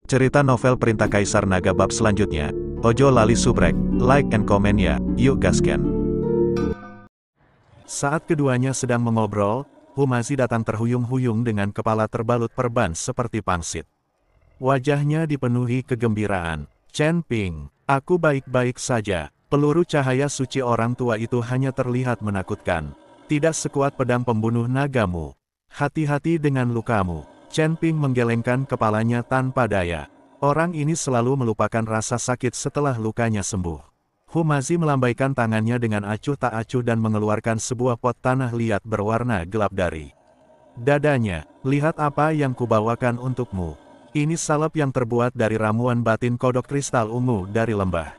Cerita novel Perintah Kaisar Naga bab selanjutnya. Ojo lali subrek, like and comment ya, yuk gasken. Saat keduanya sedang mengobrol, Humazi datang terhuyung-huyung dengan kepala terbalut perban seperti pangsit. Wajahnya dipenuhi kegembiraan. Chen Ping, aku baik-baik saja. Peluru cahaya suci orang tua itu hanya terlihat menakutkan. Tidak sekuat pedang pembunuh nagamu. Hati-hati dengan lukamu. Chen Ping menggelengkan kepalanya tanpa daya. Orang ini selalu melupakan rasa sakit setelah lukanya sembuh. Humazi melambaikan tangannya dengan acuh tak acuh dan mengeluarkan sebuah pot tanah liat berwarna gelap dari dadanya. Lihat apa yang kubawakan untukmu. Ini salep yang terbuat dari ramuan batin kodok kristal ungu dari lembah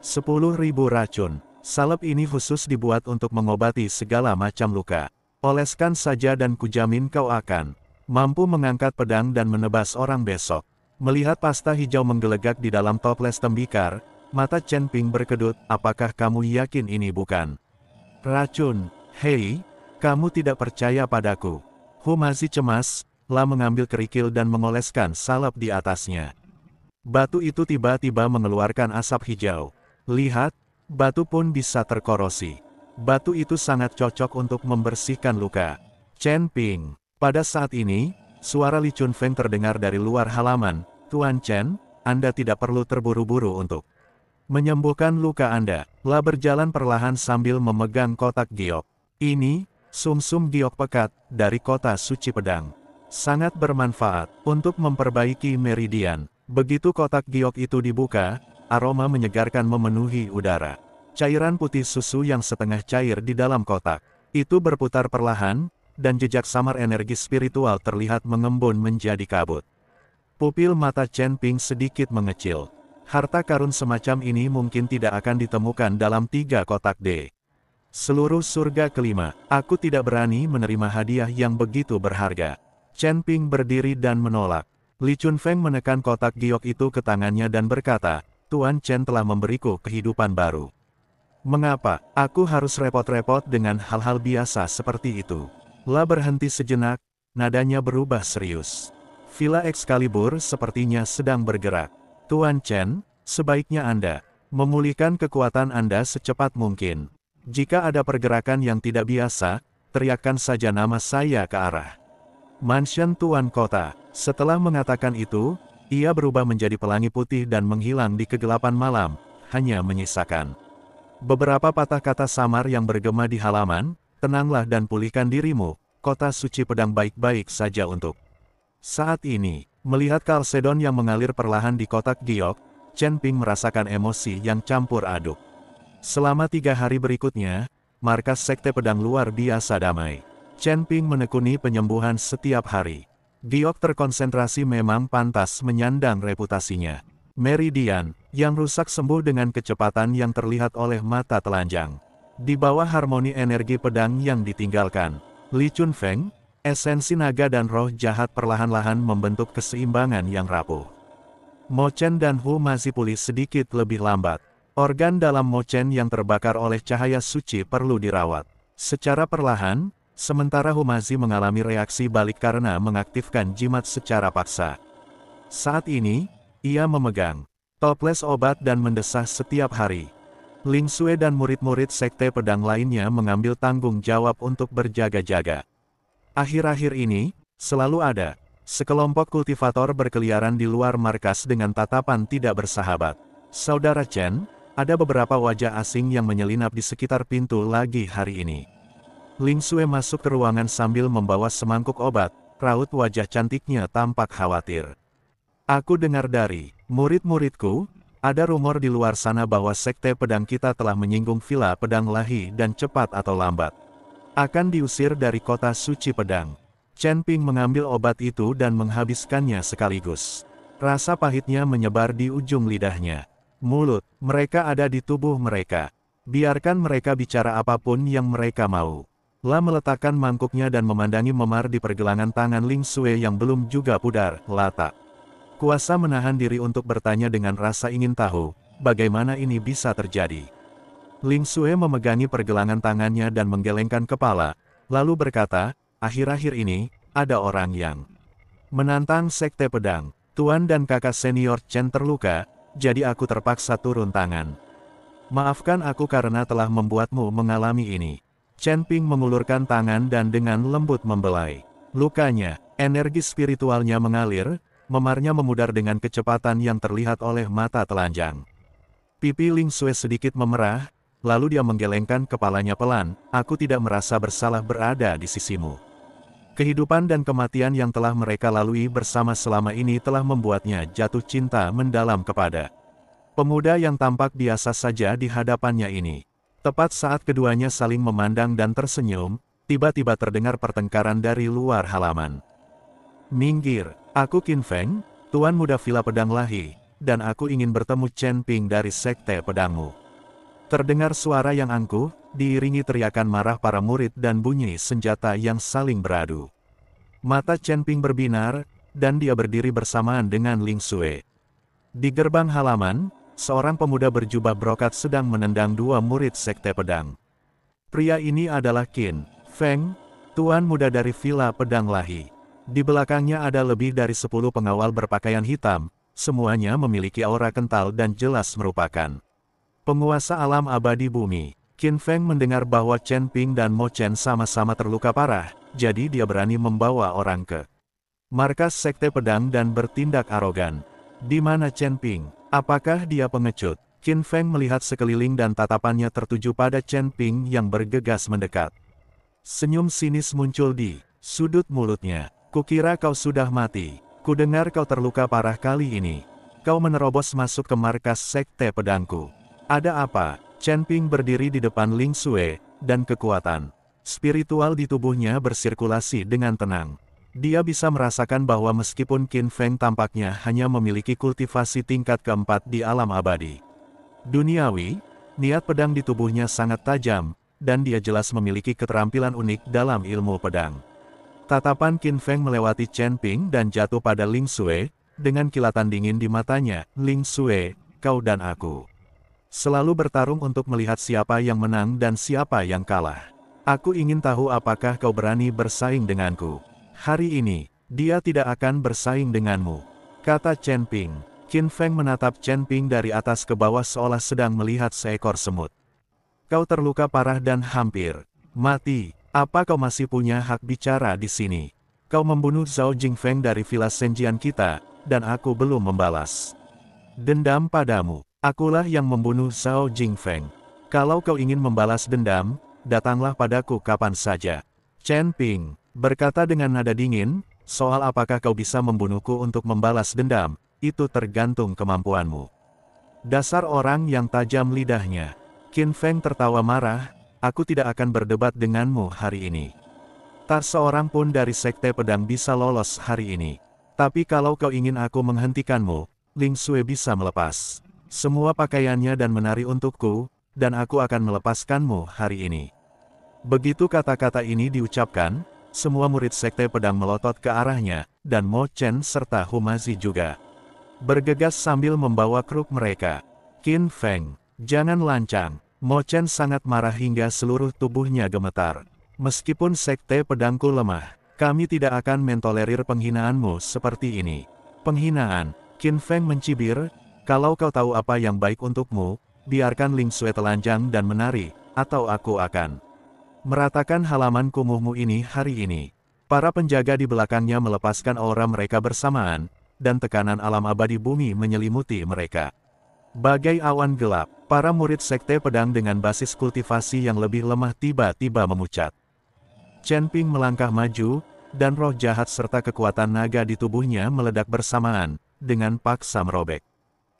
10.000 racun. Salep ini khusus dibuat untuk mengobati segala macam luka. Oleskan saja dan kujamin kau akan mampu mengangkat pedang dan menebas orang besok. Melihat pasta hijau menggelegak di dalam toples tembikar, mata Chen Ping berkedut. Apakah kamu yakin ini bukan racun? Hei, kamu tidak percaya padaku? Humazi cemas, mengambil kerikil dan mengoleskan salep di atasnya. Batu itu tiba-tiba mengeluarkan asap hijau. Lihat, batu pun bisa terkorosi. Batu itu sangat cocok untuk membersihkan luka. Chen Ping. Pada saat ini, suara Li Chunfeng terdengar dari luar halaman. Tuan Chen, Anda tidak perlu terburu-buru untuk menyembuhkan luka Anda. La berjalan perlahan sambil memegang kotak giok. Ini, sumsum giok pekat, dari kota suci pedang. Sangat bermanfaat untuk memperbaiki meridian. Begitu kotak giok itu dibuka, aroma menyegarkan memenuhi udara. Cairan putih susu yang setengah cair di dalam kotak itu berputar perlahan, dan jejak samar energi spiritual terlihat mengembun menjadi kabut. Pupil mata Chen Ping sedikit mengecil. Harta karun semacam ini mungkin tidak akan ditemukan dalam 3 kotak D. Seluruh surga kelima, aku tidak berani menerima hadiah yang begitu berharga. Chen Ping berdiri dan menolak. Li Chunfeng menekan kotak giok itu ke tangannya dan berkata, Tuan Chen telah memberiku kehidupan baru. Mengapa aku harus repot-repot dengan hal-hal biasa seperti itu? La berhenti sejenak, nadanya berubah serius. Villa Excalibur sepertinya sedang bergerak. Tuan Chen, sebaiknya Anda memulihkan kekuatan Anda secepat mungkin. Jika ada pergerakan yang tidak biasa, teriakkan saja nama saya ke arah mansion Tuan Kota. Setelah mengatakan itu, ia berubah menjadi pelangi putih dan menghilang di kegelapan malam, hanya menyisakan beberapa patah kata samar yang bergema di halaman. Tenanglah dan pulihkan dirimu, kota suci pedang baik-baik saja untuk saat ini. Melihat kalsedon yang mengalir perlahan di kotak giok, Chen Ping merasakan emosi yang campur aduk. Selama 3 hari berikutnya, markas sekte pedang luar biasa damai. Chen Ping menekuni penyembuhan setiap hari. Giok terkonsentrasi memang pantas menyandang reputasinya. Meridian, yang rusak sembuh dengan kecepatan yang terlihat oleh mata telanjang. Di bawah harmoni energi pedang yang ditinggalkan, Li Chunfeng, esensi naga dan roh jahat perlahan-lahan membentuk keseimbangan yang rapuh. Mo Chen dan Hu masih pulih sedikit lebih lambat. Organ dalam Mo Chen yang terbakar oleh cahaya suci perlu dirawat secara perlahan, sementara Humazi mengalami reaksi balik karena mengaktifkan jimat secara paksa. Saat ini, ia memegang toples obat dan mendesah setiap hari. Ling Sui dan murid-murid sekte pedang lainnya mengambil tanggung jawab untuk berjaga-jaga. Akhir-akhir ini, selalu ada sekelompok kultivator berkeliaran di luar markas dengan tatapan tidak bersahabat. Saudara Chen, ada beberapa wajah asing yang menyelinap di sekitar pintu lagi hari ini. Ling Sui masuk ke ruangan sambil membawa semangkuk obat, raut wajah cantiknya tampak khawatir. Aku dengar dari murid-muridku, ada rumor di luar sana bahwa sekte pedang kita telah menyinggung Villa Pedang Lahi dan cepat atau lambat akan diusir dari kota suci pedang. Chen Ping mengambil obat itu dan menghabiskannya sekaligus. Rasa pahitnya menyebar di ujung lidahnya. Mulut mereka ada di tubuh mereka. Biarkan mereka bicara apapun yang mereka mau. La meletakkan mangkuknya dan memandangi memar di pergelangan tangan Ling Sui yang belum juga pudar. Lata kuasa menahan diri untuk bertanya dengan rasa ingin tahu, bagaimana ini bisa terjadi. Ling Sui memegangi pergelangan tangannya dan menggelengkan kepala, lalu berkata, akhir-akhir ini, ada orang yang menantang sekte pedang. Tuan dan kakak senior Chen terluka, jadi aku terpaksa turun tangan. Maafkan aku karena telah membuatmu mengalami ini. Chen Ping mengulurkan tangan dan dengan lembut membelai. Lukanya, energi spiritualnya mengalir, memarnya memudar dengan kecepatan yang terlihat oleh mata telanjang. Pipi Ling Sui sedikit memerah, lalu dia menggelengkan kepalanya pelan, aku tidak merasa bersalah berada di sisimu. Kehidupan dan kematian yang telah mereka lalui bersama selama ini telah membuatnya jatuh cinta mendalam kepada pemuda yang tampak biasa saja di hadapannya ini. Tepat saat keduanya saling memandang dan tersenyum, tiba-tiba terdengar pertengkaran dari luar halaman. Minggir, aku Qin Feng, Tuan Muda Villa Pedang Lahi, dan aku ingin bertemu Chen Ping dari Sekte Pedangmu. Terdengar suara yang angkuh, diiringi teriakan marah para murid dan bunyi senjata yang saling beradu. Mata Chen Ping berbinar, dan dia berdiri bersamaan dengan Ling Sui. Di gerbang halaman, seorang pemuda berjubah brokat sedang menendang dua murid Sekte Pedang. Pria ini adalah Qin Feng, Tuan Muda dari Villa Pedang Lahi. Di belakangnya ada lebih dari 10 pengawal berpakaian hitam, semuanya memiliki aura kental dan jelas merupakan penguasa alam abadi bumi. Qin Feng mendengar bahwa Chen Ping dan Mo Chen sama-sama terluka parah, jadi dia berani membawa orang ke markas Sekte Pedang dan bertindak arogan. Di mana Chen Ping? Apakah dia pengecut? Qin Feng melihat sekeliling dan tatapannya tertuju pada Chen Ping yang bergegas mendekat. Senyum sinis muncul di sudut mulutnya. Kukira kau sudah mati. Kudengar kau terluka parah kali ini. Kau menerobos masuk ke markas Sekte Pedangku. Ada apa? Chen Ping berdiri di depan Ling Sui, dan kekuatan spiritual di tubuhnya bersirkulasi dengan tenang. Dia bisa merasakan bahwa meskipun Qin Feng tampaknya hanya memiliki kultivasi tingkat keempat di alam abadi duniawi, niat pedang di tubuhnya sangat tajam, dan dia jelas memiliki keterampilan unik dalam ilmu pedang. Tatapan Qin Feng melewati Chen Ping dan jatuh pada Ling Sui, dengan kilatan dingin di matanya. Ling Sui, kau dan aku selalu bertarung untuk melihat siapa yang menang dan siapa yang kalah. Aku ingin tahu apakah kau berani bersaing denganku. Hari ini, dia tidak akan bersaing denganmu, kata Chen Ping. Qin Feng menatap Chen Ping dari atas ke bawah seolah sedang melihat seekor semut. Kau terluka parah dan hampir mati. Apa kau masih punya hak bicara di sini? Kau membunuh Zhao Jingfeng dari Villa Senjian kita, dan aku belum membalas dendam padamu. Akulah yang membunuh Zhao Jingfeng. Kalau kau ingin membalas dendam, datanglah padaku kapan saja. Chen Ping berkata dengan nada dingin, soal apakah kau bisa membunuhku untuk membalas dendam, itu tergantung kemampuanmu. Dasar orang yang tajam lidahnya. Qin Feng tertawa marah, aku tidak akan berdebat denganmu hari ini. Tak seorang pun dari Sekte Pedang bisa lolos hari ini. Tapi kalau kau ingin aku menghentikanmu, Ling Sui bisa melepas semua pakaiannya dan menari untukku, dan aku akan melepaskanmu hari ini. Begitu kata-kata ini diucapkan, semua murid Sekte Pedang melotot ke arahnya, dan Mo Chen serta Humazi juga bergegas sambil membawa kruk mereka. Qin Feng, jangan lancang. Mo Chen sangat marah hingga seluruh tubuhnya gemetar. Meskipun Sekte Pedangku lemah, kami tidak akan mentolerir penghinaanmu seperti ini. Penghinaan, Qin Feng mencibir. Kalau kau tahu apa yang baik untukmu, biarkan Ling Sui telanjang dan menari, atau aku akan meratakan halaman kumuhmu ini hari ini. Para penjaga di belakangnya melepaskan aura mereka bersamaan, dan tekanan alam abadi bumi menyelimuti mereka. Bagai awan gelap, para murid Sekte Pedang dengan basis kultivasi yang lebih lemah tiba-tiba memucat. Chen Ping melangkah maju, dan roh jahat serta kekuatan naga di tubuhnya meledak bersamaan, dengan paksa merobek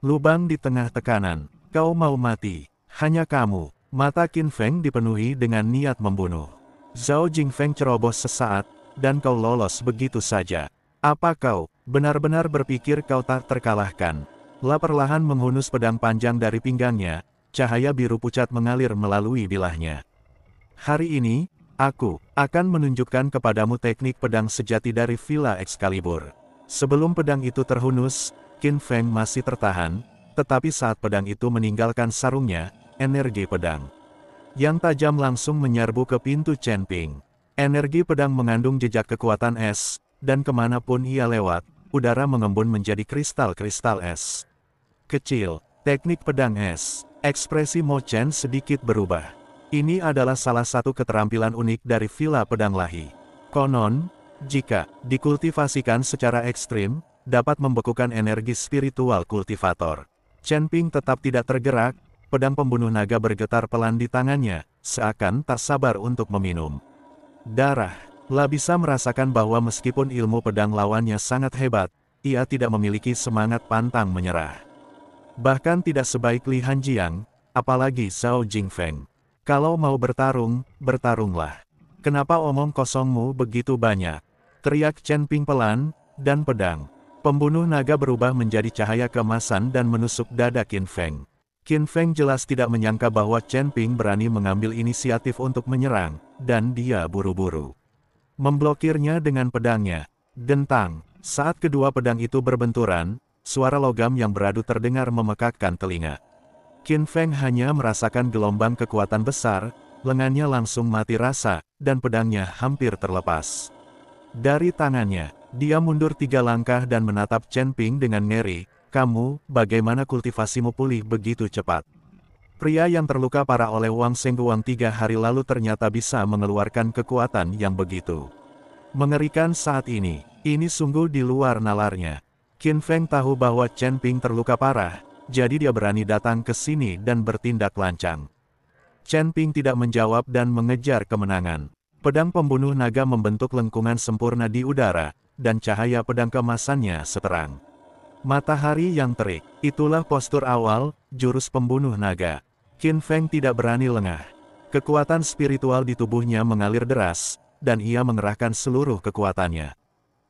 lubang di tengah tekanan. Kau mau mati, hanya kamu. Mata Qin Feng dipenuhi dengan niat membunuh. Zhao Jingfeng cerobos sesaat, dan kau lolos begitu saja. Apa kau benar-benar berpikir kau tak terkalahkan? La perlahan menghunus pedang panjang dari pinggangnya, cahaya biru pucat mengalir melalui bilahnya. Hari ini, aku akan menunjukkan kepadamu teknik pedang sejati dari Villa Excalibur. Sebelum pedang itu terhunus, Qin Feng masih tertahan, tetapi saat pedang itu meninggalkan sarungnya, energi pedang yang tajam langsung menyerbu ke pintu Chen Ping. Energi pedang mengandung jejak kekuatan es, dan kemanapun ia lewat, udara mengembun menjadi kristal-kristal es. Kecil, teknik pedang es, ekspresi Mo Chen sedikit berubah. Ini adalah salah satu keterampilan unik dari Villa Pedang Lahi. Konon, jika dikultivasikan secara ekstrim, dapat membekukan energi spiritual kultivator. Chen Ping tetap tidak tergerak, pedang pembunuh naga bergetar pelan di tangannya, seakan tak sabar untuk meminum darah. La bisa merasakan bahwa meskipun ilmu pedang lawannya sangat hebat, ia tidak memiliki semangat pantang menyerah. Bahkan tidak sebaik Li Hanjiang, apalagi Zhao Jingfeng. Kalau mau bertarung, bertarunglah. Kenapa omong kosongmu begitu banyak? Teriak Chen Ping pelan, dan pedang pembunuh naga berubah menjadi cahaya keemasan dan menusuk dada Qin Feng. Qin Feng jelas tidak menyangka bahwa Chen Ping berani mengambil inisiatif untuk menyerang, dan dia buru-buru memblokirnya dengan pedangnya. Dentang, saat kedua pedang itu berbenturan, suara logam yang beradu terdengar memekakkan telinga. Qin Feng hanya merasakan gelombang kekuatan besar, lengannya langsung mati rasa, dan pedangnya hampir terlepas dari tangannya. Dia mundur 3 langkah dan menatap Chen Ping dengan ngeri. Kamu, bagaimana kultivasimu pulih begitu cepat? Pria yang terluka parah oleh Wang Shengguang 3 hari lalu ternyata bisa mengeluarkan kekuatan yang begitu mengerikan saat ini. Ini sungguh di luar nalarnya. Qin Feng tahu bahwa Chen Ping terluka parah, jadi dia berani datang ke sini dan bertindak lancang. Chen Ping tidak menjawab dan mengejar kemenangan. Pedang pembunuh naga membentuk lengkungan sempurna di udara, dan cahaya pedang keemasannya seterang matahari yang terik. Itulah postur awal, jurus pembunuh naga. Qin Feng tidak berani lengah. Kekuatan spiritual di tubuhnya mengalir deras, dan ia mengerahkan seluruh kekuatannya.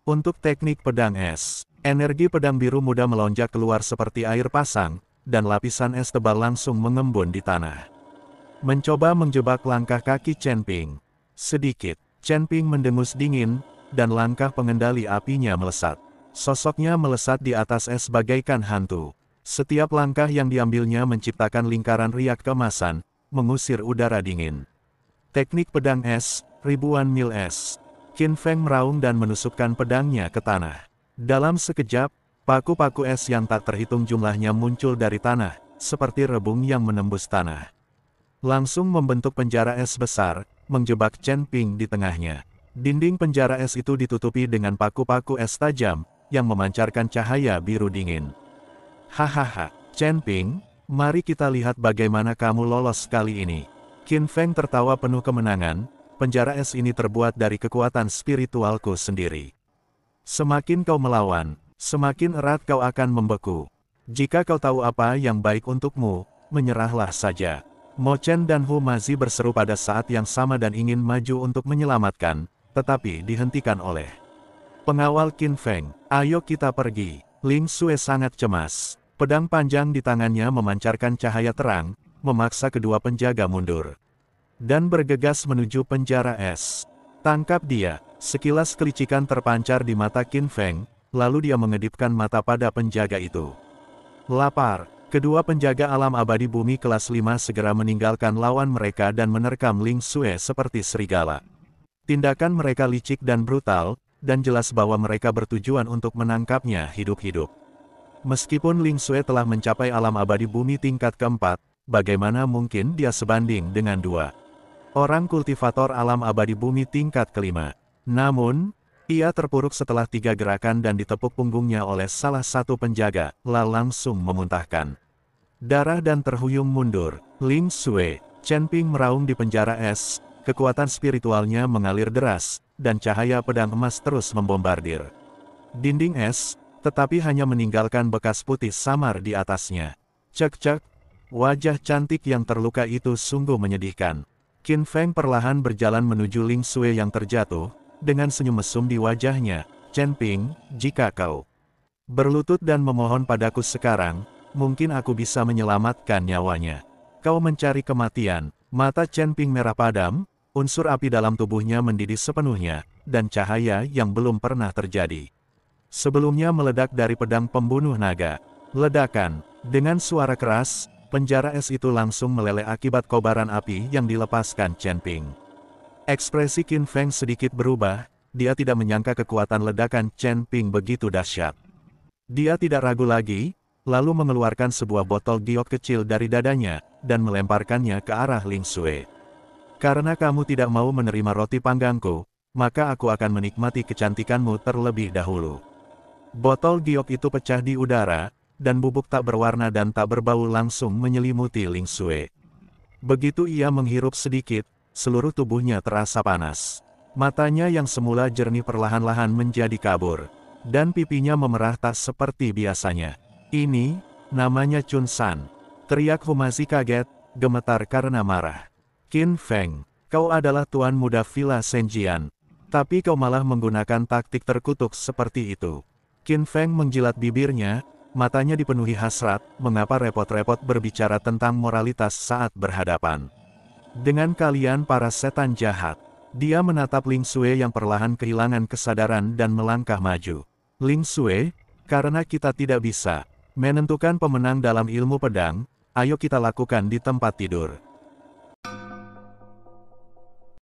Untuk teknik pedang es, energi pedang biru muda melonjak keluar seperti air pasang, dan lapisan es tebal langsung mengembun di tanah. Mencoba menjebak langkah kaki Chen Ping. Sedikit, Chen Ping mendengus dingin, dan langkah pengendali apinya melesat. Sosoknya melesat di atas es bagaikan hantu. Setiap langkah yang diambilnya menciptakan lingkaran riak keemasan, mengusir udara dingin. Teknik pedang es, ribuan mil es. Qin Feng meraung dan menusukkan pedangnya ke tanah. Dalam sekejap, paku-paku es yang tak terhitung jumlahnya muncul dari tanah, seperti rebung yang menembus tanah. Langsung membentuk penjara es besar, menjebak Chen Ping di tengahnya. Dinding penjara es itu ditutupi dengan paku-paku es tajam, yang memancarkan cahaya biru dingin. Hahaha, Chen Ping, mari kita lihat bagaimana kamu lolos kali ini. Qin Feng tertawa penuh kemenangan, penjara es ini terbuat dari kekuatan spiritualku sendiri. Semakin kau melawan, semakin erat kau akan membeku. Jika kau tahu apa yang baik untukmu, menyerahlah saja. Mo Chen dan Hu Mazi berseru pada saat yang sama dan ingin maju untuk menyelamatkan, tetapi dihentikan oleh pengawal Qin Feng. Ayo kita pergi. Ling Xue sangat cemas. Pedang panjang di tangannya memancarkan cahaya terang, memaksa kedua penjaga mundur dan bergegas menuju penjara es. Tangkap dia. Sekilas kelicikan terpancar di mata Qin Feng, lalu dia mengedipkan mata pada penjaga itu. Lapar. Kedua penjaga alam abadi bumi kelas 5 segera meninggalkan lawan mereka dan menerkam Ling Xue seperti serigala. Tindakan mereka licik dan brutal, dan jelas bahwa mereka bertujuan untuk menangkapnya hidup-hidup. Meskipun Ling Xue telah mencapai alam abadi bumi tingkat keempat, bagaimana mungkin dia sebanding dengan 2 orang kultivator alam abadi bumi tingkat kelima. Namun, ia terpuruk setelah 3 gerakan dan ditepuk punggungnya oleh salah satu penjaga, langsung memuntahkan darah dan terhuyung mundur. Ling Xue, Chen Ping meraung di penjara es, kekuatan spiritualnya mengalir deras, dan cahaya pedang emas terus membombardir dinding es, tetapi hanya meninggalkan bekas putih samar di atasnya. Cek-cek, wajah cantik yang terluka itu sungguh menyedihkan. Qin Feng perlahan berjalan menuju Ling Xue yang terjatuh, dengan senyum mesum di wajahnya. Chen Ping, jika kau berlutut dan memohon padaku sekarang, mungkin aku bisa menyelamatkan nyawanya. Kau mencari kematian. Mata Chen Ping merah padam, unsur api dalam tubuhnya mendidih sepenuhnya, dan cahaya yang belum pernah terjadi sebelumnya meledak dari pedang pembunuh naga. Ledakan. Dengan suara keras, penjara es itu langsung meleleh akibat kobaran api yang dilepaskan Chen Ping. Ekspresi Qin Feng sedikit berubah, dia tidak menyangka kekuatan ledakan Chen Ping begitu dahsyat. Dia tidak ragu lagi, lalu mengeluarkan sebuah botol giok kecil dari dadanya, dan melemparkannya ke arah Ling Sui. Karena kamu tidak mau menerima roti panggangku, maka aku akan menikmati kecantikanmu terlebih dahulu. Botol giok itu pecah di udara, dan bubuk tak berwarna dan tak berbau langsung menyelimuti Ling Sui. Begitu ia menghirup sedikit, seluruh tubuhnya terasa panas. Matanya yang semula jernih perlahan-lahan menjadi kabur, dan pipinya memerah tak seperti biasanya. Ini, namanya Chun San. Teriak Humazi kaget, gemetar karena marah. Qin Feng, kau adalah tuan muda Villa Senjian, tapi kau malah menggunakan taktik terkutuk seperti itu. Qin Feng menjilat bibirnya, matanya dipenuhi hasrat, mengapa repot-repot berbicara tentang moralitas saat berhadapan dengan kalian para setan jahat. Dia menatap Ling Sui yang perlahan kehilangan kesadaran dan melangkah maju. Ling Sui, karena kita tidak bisa menentukan pemenang dalam ilmu pedang, ayo kita lakukan di tempat tidur.